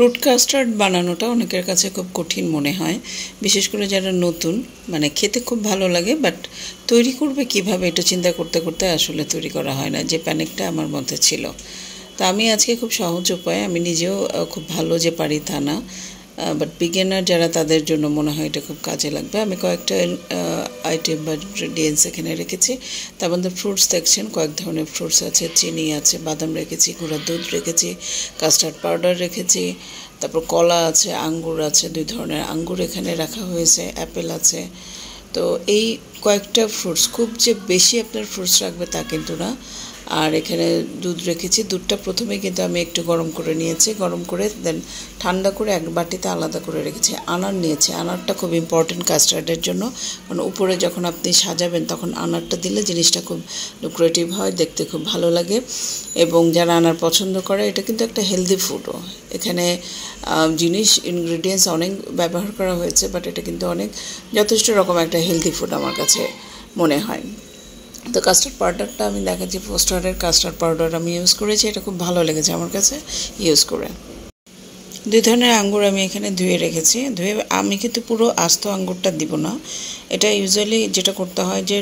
Fruit custard বানানোটা অনেকের কাছে খুব কঠিন মনে হয়, বিশেষ করে যারা নতুন। মানে খেতে খুব ভালো লাগে, বাট তৈরি করবে কিভাবে এটা চিন্তা করতে করতে আসলে তৈরি করা হয় না, যে প্যানিকটা আমার মধ্যে ছিল। তো আমি আজকে খুব সহজ উপায়, আমি নিজেও খুব ভালো যে পারি তা না, বাট বিগিনার যারা তাদের জন্য মনে হয় এটা খুব কাজে লাগবে। আমি কয়েকটা আইটেম বা ইনগ্রেডিয়েন্টস এখানে রেখেছি। তার মধ্যে ফ্রুটস দেখছেন, কয়েক ধরনের ফ্রুটস আছে, চিনি আছে, বাদাম রেখেছি, গুঁড়া দুধ রেখেছি, কাস্টার্ড পাউডার রেখেছি, তারপর কলা আছে, আঙ্গুর আছে, 2 ধরনের আঙ্গুর এখানে রাখা হয়েছে, অ্যাপেল আছে। তো এই কয়েকটা ফ্রুটস, খুব যে বেশি আপনার ফ্রুটস রাখবে তা কিন্তু না। আর এখানে দুধ রেখেছি, দুধটা প্রথমে কিন্তু আমি একটু গরম করে নিয়েছি, গরম করে দেন ঠান্ডা করে এক বাটিতে আলাদা করে রেখেছি। আনার নিয়েছি, আনারটা খুব ইম্পর্টেন্ট কাস্টার্ডের জন্য, কারণ উপরে যখন আপনি সাজাবেন তখন আনারটা দিলে জিনিসটা খুব ডেকোরেটিভ হয়, দেখতে খুব ভালো লাগে। এবং যারা আনার পছন্দ করে, এটা কিন্তু একটা হেলদি ফুডও। এখানে ইনগ্রেডিয়েন্টস অনেক ব্যবহার করা হয়েছে, বাট এটা কিন্তু অনেক যথেষ্ট রকম একটা হেলদি ফুড আমার কাছে মনে হয়। তো কাস্টার্ড পাউডারটা আমি দেখাচ্ছি, ফোস্টারের কাস্টার্ড পাউডার আমি ইউজ করেছি, এটা খুব ভালো লেগেছে আমার কাছে ইউজ করে। 2 ধরনের আঙ্গুর আমি এখানে ধুয়ে রেখেছি। আমি কিন্তু পুরো আস্ত আঙ্গুরটা দিব না, এটা ইউজুয়ালি যেটা করতে হয় যে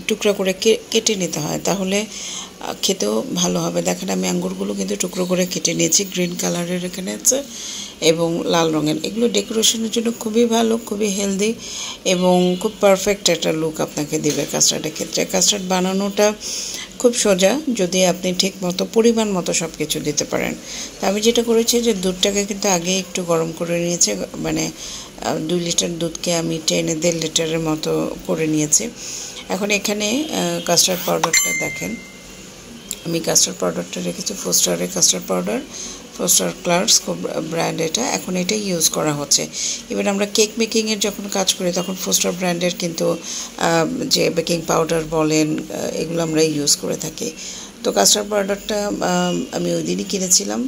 টুকরা করে কেটে নিতে হয়, তাহলে খেতেও ভালো হবে। দেখেন আমি আঙ্গুরগুলো কিন্তু টুকরো করে কেটে নিয়েছি, গ্রিন কালারের এখানে আছে এবং লাল রঙের। এগুলো ডেকোরেশনের জন্য খুবই ভালো, খুবই হেলদি এবং খুব পারফেক্ট একটা লুক আপনাকে দিবে কাস্টার্ডের ক্ষেত্রে। কাস্টার্ড বানানোটা খুব সোজা, যদি আপনি ঠিক মতো পরিমাণ মতো সব কিছু দিতে পারেন। তো আমি যেটা করেছি যে দুধটাকে কিন্তু আগে একটু গরম করে নিয়েছি, মানে 2 লিটার দুধকে আমি টেনে 1.5 লিটারের মতো করে নিয়েছি। এখন এখানে কাস্টার্ড পাউডারটা দেখেন, আমি কাস্টার্ড পাউডারটা রেখেছি ফোস্টারের custard powder, Foster Clark's brand এটা, এখন এটাই ইউজ করা হচ্ছে। ইভেন আমরা কেক মেকিংয়ের যখন কাজ করি তখন ফোস্টার ব্র্যান্ডের কিন্তু যে বেকিং পাউডার বলেন, এগুলো আমরা ইউজ করে থাকি। তো কাস্টার্ড পাউডারটা আমি ওই দিনই কিনেছিলাম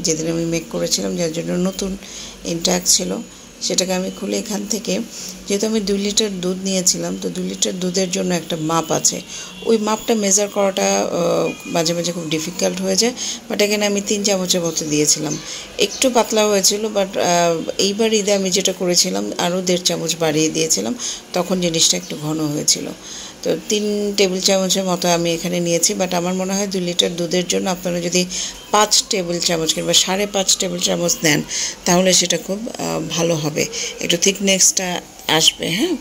যেদিন আমি মেক করেছিলাম, যার জন্য নতুন ইনট্যাক্ট ছিল। সেটাকে আমি খুলে এখান থেকে, যেহেতু আমি 2 লিটার দুধ নিয়েছিলাম, তো 2 লিটার দুধের জন্য একটা মাপ আছে, ওই মাপটা মেজার করাটা মাঝে মাঝে খুব ডিফিকাল্ট হয়ে যায়। বাট এখানে আমি 3 চামচের মতো দিয়েছিলাম, একটু পাতলা হয়েছিল। বাট এইবার ঈদে আমি যেটা করেছিলাম আরও 1.5 চামচ বাড়িয়ে দিয়েছিলাম, তখন জিনিসটা একটু ঘন হয়েছিল। তো 3 টেবিল চামচের মতো আমি এখানে নিয়েছি। বাট আমার মনে হয় 2 লিটার দুধের জন্য আপনারা যদি 5 টেবিল চামচ কিংবা 5.5 টেবিল চামচ নেন, তাহলে সেটা খুব ভালো হবে, একটু থিকনেসটা আসবে। হ্যাঁ,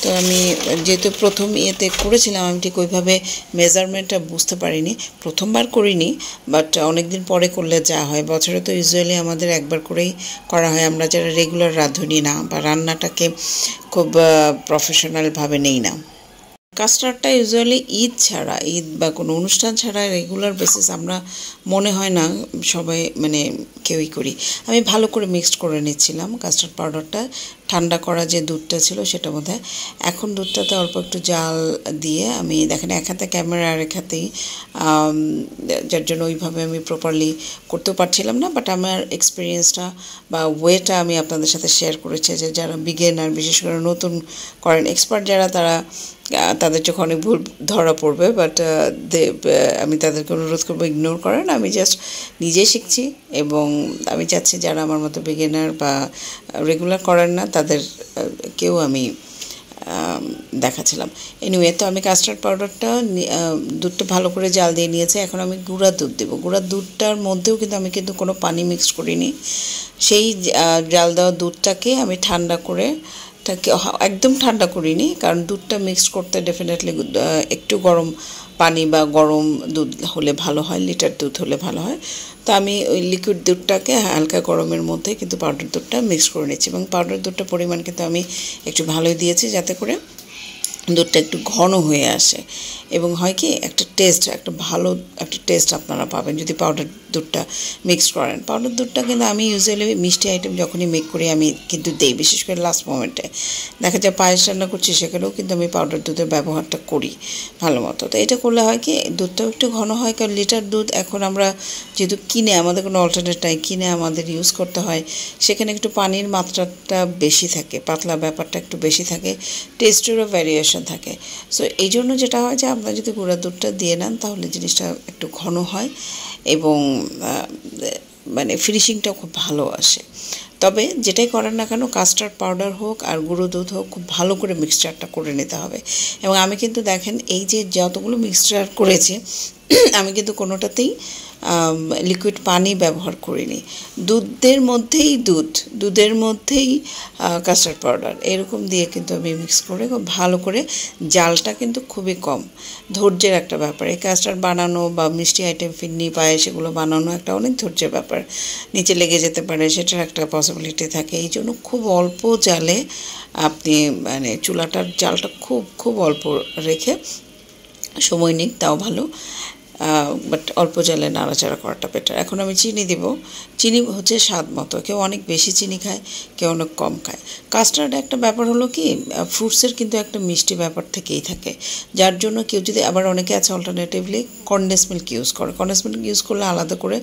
তো আমি যেহেতু প্রথম ইয়েতে করেছিলাম, আমি ঠিক ওইভাবে মেজারমেন্টটা বুঝতে পারিনি, প্রথমবার করিনি। বাট অনেক দিন পরে করলে যা হয়, বছরে তো ইউজুয়ালি আমাদের একবার করেই করা হয়, আমরা যারা রেগুলার রাঁধুনি না বা রান্নাটাকে খুব প্রফেশনালভাবে নেই না। কাস্টার্ডটা ইউজুয়ালি ঈদ বা কোনো অনুষ্ঠান ছাড়া রেগুলার বেসিস আমরা মনে হয় না সবাই মানে কেউই করি। আমি ভালো করে মিক্সড করে নিচ্ছিলাম কাস্টার্ড পাউডারটা, ঠান্ডা করা যে দুধটা ছিল সেটা বোধহয়। এখন দুধটাতে অল্প একটু জাল দিয়ে আমি দেখেন এক হাতে ক্যামেরা আর এক হাতেই, যার জন্য ওইভাবে আমি প্রপারলি করতেও পারছিলাম না। বাট আমার এক্সপিরিয়েন্সটা বা ওয়েটা আমি আপনাদের সাথে শেয়ার করেছি, যে যারা বিগিনার, বিশেষ করে নতুন করেন, এক্সপার্ট যারা, তাদের চোখে অনেক ভুল ধরা পড়বে। বাট আমি তাদেরকে অনুরোধ করবো ইগনোর করেন, আমি জাস্ট নিজে শিখছি এবং আমি চাচ্ছি যারা আমার মতো বিগিনার বা রেগুলার করেন না তাদের কেউ আমি দেখাচ্ছিলাম। এনিওয়ে, তো আমি কাস্টার্ড পাউডারটা দুধটা ভালো করে জাল দিয়ে নিয়েছি। এখন আমি গুঁড়া দুধ দেবো। গুঁড়া দুধটার মধ্যেও আমি কিন্তু কোনো পানি মিক্সড করিনি, সেই জাল দেওয়া দুধটাকে আমি ঠান্ডা করে, একদম ঠান্ডা করিনি, কারণ দুধটা মিক্সড করতে ডেফিনেটলি একটু গরম পানি বা গরম দুধ হলে ভালো হয়, লিটার দুধ হলে ভালো হয়। তো আমি ওই লিকুইড দুধটাকে হালকা গরমের মধ্যে কিন্তু পাউডার দুধটা মিক্স করে নিচ্ছি, এবং পাউডার দুধটা পরিমাণ কিন্তু আমি একটু ভালোই দিয়েছি, যাতে করে দুধটা একটু ঘন হয়ে আসে। এবং হয় কি, একটা ভালো একটা টেস্ট আপনারা পাবেন যদি পাউডার দুধটা মিক্স করেন। পাউডার দুধটা কিন্তু আমি ইউজুয়ালি মিষ্টি আইটেম যখনই মেক করি আমি কিন্তু দেই, বিশেষ করে লাস্ট মোমেন্টে। দেখা যায় পায়েস রান্না করছি, সেখানেও কিন্তু আমি পাউডার দুধের ব্যবহারটা করি ভালো মতো। তো এটা করলে হয় কি, দুধটাও একটু ঘন হয়, কারণ লিটার দুধ এখন আমরা যেহেতু কিনে, আমাদের কোনো অল্টারনেট নাই, কিনে আমাদের ইউজ করতে হয়, সেখানে একটু পানির মাত্রাটা বেশি থাকে, পাতলা ব্যাপারটা একটু বেশি থাকে, টেস্টেরও ভ্যারিয়েশন থাকে। সো এই জন্য যেটা হয় যে আপনারা যদি গুঁড়া দুধটা দিয়ে নেন, তাহলে জিনিসটা একটু ঘন হয় এবং মানে ফিনিশিংটা খুব ভালো আসে। তবে যেটাই করেন না কেন কাস্টার্ড পাউডার হোক আর গুঁড়ো দুধ হোক খুব ভালো করে মিক্সচারটা করে নিতে হবে। এবং আমি কিন্তু দেখেন এই যে যতগুলো মিক্সচার করেছি আমি কিন্তু কোনোটাতেই লিকুইড পানি ব্যবহার করিনি। দুধের মধ্যেই কাস্টার্ড পাউডার এরকম দিয়ে কিন্তু আমি মিক্স করে খুব ভালো করে, জালটা কিন্তু খুবই কম, ধৈর্যের একটা ব্যাপার। এই কাস্টার্ড বানানো বা মিষ্টি আইটেম ফিরনি পায়ে সেগুলো বানানো একটা অনেক ধৈর্যের ব্যাপার, নিচে লেগে যেতে পারে সেটার একটা পসিবিলিটি থাকে। এই জন্য খুব অল্প জালে আপনি মানে চুলাটার জালটা খুব খুব অল্প রেখে, সময় নিক তাও ভালো, বাট অল্প জালে নাড়াচাড়া করাটা বেটার। এখন আমি চিনি দিব। চিনি হচ্ছে স্বাদ মতো, কেউ অনেক বেশি চিনি খায়, কেউ অনেক কম খায়। কাস্টার্ডে একটা ব্যাপার হলো কি, ফ্রুটসের কিন্তু একটা মিষ্টি ব্যাপার থেকেই থাকে, যার জন্য কেউ যদি, আবার অনেকে আছে অল্টারনেটিভলি কনডেন্স মিল্ক ইউজ করে। কনডেন্স মিল্ক ইউজ করলে আলাদা করে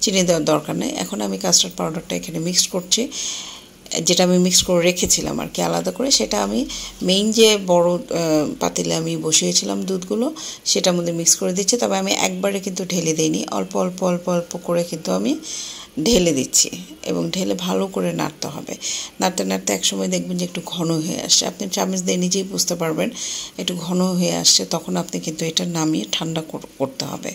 চিনি দেওয়ার দরকার নেই। এখন আমি কাস্টার্ড পাউডারটা এখানে মিক্সড করছি, যেটা আমি মিক্স করে রেখেছিলাম আর কি আলাদা করে, সেটা আমি মেইন যে বড় পাতিলে আমি বসিয়েছিলাম দুধগুলো সেটার মধ্যে মিক্স করে দিচ্ছি। তবে আমি একবারে কিন্তু ঢেলে দিইনি, অল্প অল্প অল্প অল্প করে কিন্তু আমি ঢেলে দিচ্ছি এবং ঢেলে ভালো করে নাড়তে হবে। নাড়তে নাড়তে একসময় দেখবেন যে একটু ঘন হয়ে আসছে, আপনি চামচ দিয়ে নিজেই বুঝতে পারবেন একটু ঘন হয়ে আসছে, তখন আপনি কিন্তু এটা নামিয়ে ঠান্ডা করতে হবে।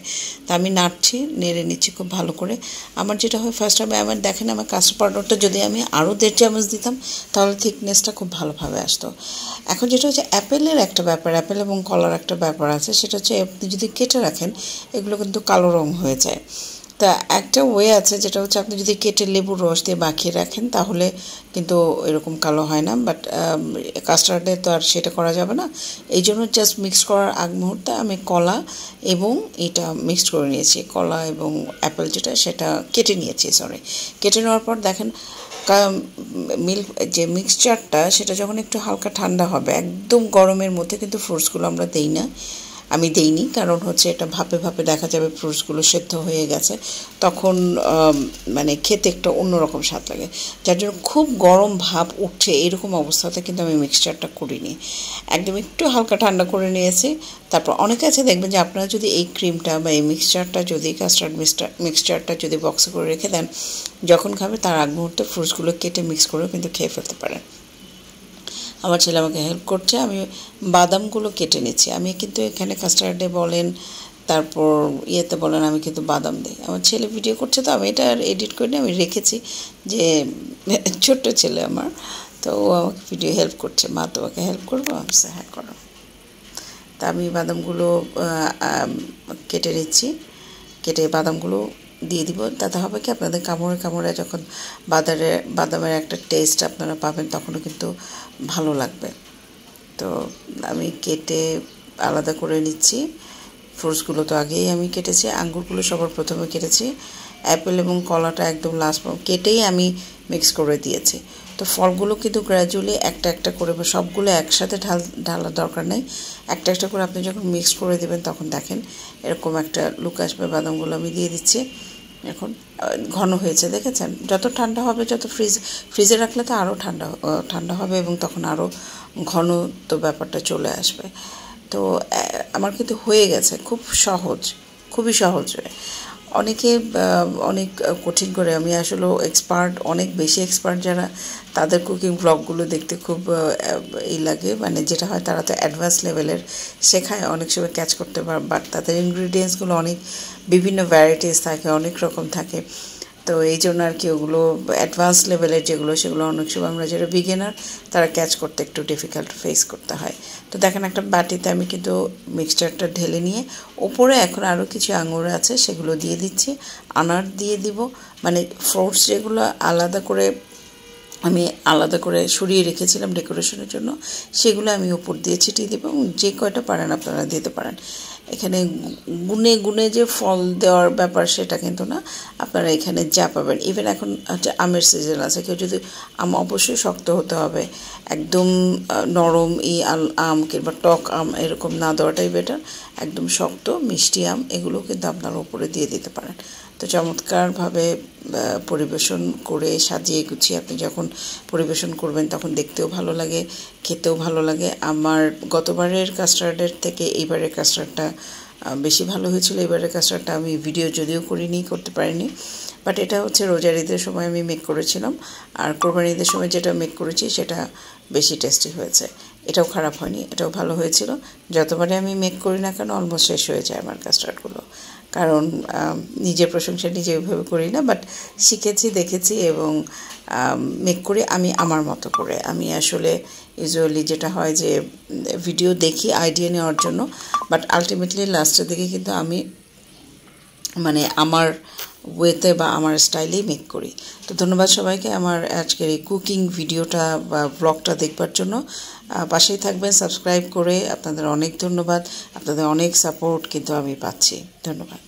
তা আমি নাড়ছি, নেড়ে নিচ্ছি খুব ভালো করে। আমার যেটা হয় ফার্স্ট আমার দেখেন আমার কাস্টার্ড পাউডারটা যদি আমি আরও 1.5 চামচ দিতাম তাহলে থিকনেসটা খুব ভালোভাবে আসতো। এখন যেটা হচ্ছে অ্যাপেলের একটা ব্যাপার, অ্যাপেল এবং কলার একটা ব্যাপার আছে, সেটা হচ্ছে আপনি যদি কেটে রাখেন এগুলো কিন্তু কালো রং হয়ে যায়। তা একটা ওয়ে আছে যেটা হচ্ছে আপনি যদি কেটে লেবুর রস দিয়ে মাখিয়ে রাখেন তাহলে কিন্তু এরকম কালো হয় না, বাট কাস্টার্ডে তো আর সেটা করা যাবে না। এই জন্য জাস্ট মিক্স করার আগ মুহূর্তে আমি কলা এবং এটা মিক্সড করে নিয়েছি, কলা এবং অ্যাপেল যেটা সেটা কেটে নিয়েছি, কেটে নেওয়ার পর দেখেন মিল্ক যে মিক্সচারটা সেটা যখন একটু হালকা ঠান্ডা হবে, একদম গরমের মধ্যে কিন্তু ফ্রুটসগুলো আমরা দিই না, আমি দেইনি, কারণ হচ্ছে এটা ভাপে ভাপে দেখা যাবে ফ্রুটসগুলো সেদ্ধ হয়ে গেছে, তখন মানে খেতে একটা অন্যরকম স্বাদ লাগে। যার জন্য খুব গরম ভাপ উঠছে এরকম অবস্থাতে কিন্তু আমি মিক্সচারটা করিনি, একদম একটু হালকা ঠান্ডা করে নিয়েছি। তারপর অনেকে আছে দেখবেন যে আপনারা যদি এই ক্রিমটা বা এই মিক্সচারটা যদি কাস্টার্ড মিক্সচারটা যদি বক্সে করে রেখে দেন, যখন খাবে তার আগ মুহূর্তে ফ্রুটসগুলো কেটে মিক্স করেও কিন্তু খেয়ে ফেলতে পারেন। আমার ছেলে আমাকে হেল্প করছে, আমি বাদামগুলো কেটে নিচ্ছি। আমি কিন্তু এখানে কাস্টার্ডে বলেন তারপর ইয়েতে বলেন আমি কিন্তু বাদাম দিই। আমার ছেলে ভিডিও করছে তো আমি এটা আর এডিট করে নিয়ে আমি রেখেছি, যে ছোট্ট ছেলে আমার, তো ও আমাকে ভিডিও হেল্প করছে, মা তোমাকে হেল্প করবো, আমি হ্যাঁ করো। তা আমি বাদামগুলো কেটে নিচ্ছি, কেটে বাদামগুলো দিয়ে দিব। তাতে হবে কি আপনাদের কামড়ে কামড়ে যখন বাদামের একটা টেস্ট আপনারা পাবেন তখনও কিন্তু ভালো লাগবে। তো আমি কেটে আলাদা করে নিচ্ছি। ফ্রুটসগুলো তো আগেই আমি কেটেছি, আঙ্গুরগুলো সবার প্রথমে কেটেছি, অ্যাপেল এবং কলাটা একদম লাস্ট কেটেই আমি মিক্স করে দিয়েছি। তো ফলগুলো কিন্তু গ্র্যাজুয়ালি একটা একটা করে, সবগুলো একসাথে ঢালার দরকার নেই, একটা একটা করে আপনি যখন মিক্স করে দেবেন তখন দেখেন এরকম একটা লুক আসবে। বাদামগুলো আমি দিয়ে দিচ্ছি, এখন ঘন হয়েছে দেখেছেন। যত ঠান্ডা হবে, যত ফ্রিজে রাখলে তো আরও ঠান্ডা হবে এবং তখন আরও ঘন তো ব্যাপারটা চলে আসবে। তো আমার কিন্তু হয়ে গেছে, খুব সহজ, খুবই সহজ। অনেকে অনেক কঠিন করে, আমি আসলে এক্সপার্ট, অনেক বেশি এক্সপার্ট যারা, তাদের কুকিং ব্লগগুলো দেখতে খুব এই লাগে, মানে যেটা হয় তারা তো অ্যাডভান্স লেভেলের শেখায়, অনেক সময় ক্যাচ করতে পারে, বাট তাদের ইনগ্রিডিয়েন্টসগুলো অনেক বিভিন্ন ভ্যারাইটিস থাকে, অনেক রকম থাকে। তো এই জন্য আর কি ওগুলো অ্যাডভান্স লেভেলের যেগুলো সেগুলো অনেক সময় আমরা যারা বিগিনার তারা ক্যাচ করতে একটু ডিফিকাল্ট ফেস করতে হয়। তো দেখেন একটা বাটিতে আমি কিন্তু মিক্সচারটা ঢেলে নিয়ে ওপরে এখন আরও কিছু আঙুর আছে সেগুলো দিয়ে দিচ্ছি, আনার দিয়ে দিব, মানে ফ্রুটস যেগুলো আমি আলাদা করে সরিয়ে রেখেছিলাম ডেকোরেশনের জন্য সেগুলো আমি উপর দিয়ে ছিটিয়ে দেবো, এবং যে কয়টা পারেন আপনারা দিতে পারেন। এখানে গুনে গুনে যে ফল দেওয়ার ব্যাপার সেটা কিন্তু না, আপনারা এখানে যা পাবেন। ইভেন এখন হচ্ছে আমের সিজন আছে, কেউ যদি আম অবশ্যই শক্ত হতে হবে, একদম নরম আম কিংবা টক আম এরকম না দেওয়াটাই বেটার, একদম শক্ত মিষ্টি আম এগুলো কিন্তু আপনারা উপরে দিয়ে দিতে পারেন। তো চমৎকারভাবে পরিবেশন করে সাজিয়ে গুছিয়ে আপনি যখন পরিবেশন করবেন তখন দেখতেও ভালো লাগে, খেতেও ভালো লাগে। আমার গতবারের কাস্টার্ডের থেকে এইবারের কাস্টার্ডটা বেশি ভালো হয়েছিল এবারের কাস্টার্ডটা। আমি ভিডিও যদিও করিনি, করতে পারিনি, বাট এটা হচ্ছে রোজার ঈদের সময় আমি মেক করেছিলাম, আর কোরবানি ঈদের সময় যেটা মেক করেছি সেটা বেশি টেস্টি হয়েছে। এটাও খারাপ হয়নি, এটাও ভালো হয়েছিল। যতবারে আমি মেক করি না কেন অলমোস্ট শেষ হয়ে যায় আমার কাস্টার্ডগুলো, কারণ নিজের প্রশংসা নিজে ওইভাবে করি না, বাট শিখেছি, দেখেছি এবং মেক করি আমি আমার মতো করে। আমি আসলে ইউজুয়ালি যেটা হয় যে ভিডিও দেখি আইডিয়া নেওয়ার জন্য, বাট আলটিমেটলি লাস্টের দিকে কিন্তু আমি মানে আমার ওয়েতে বা আমার স্টাইলেই মেক করি। তো ধন্যবাদ সবাইকে আমার আজকের এই কুকিং ভিডিওটা বা ব্লগটা দেখবার জন্য। পাশেই থাকবেন সাবস্ক্রাইব করে। আপনাদের অনেক ধন্যবাদ, আপনাদের অনেক সাপোর্ট কিন্তু আমি পাচ্ছি। ধন্যবাদ।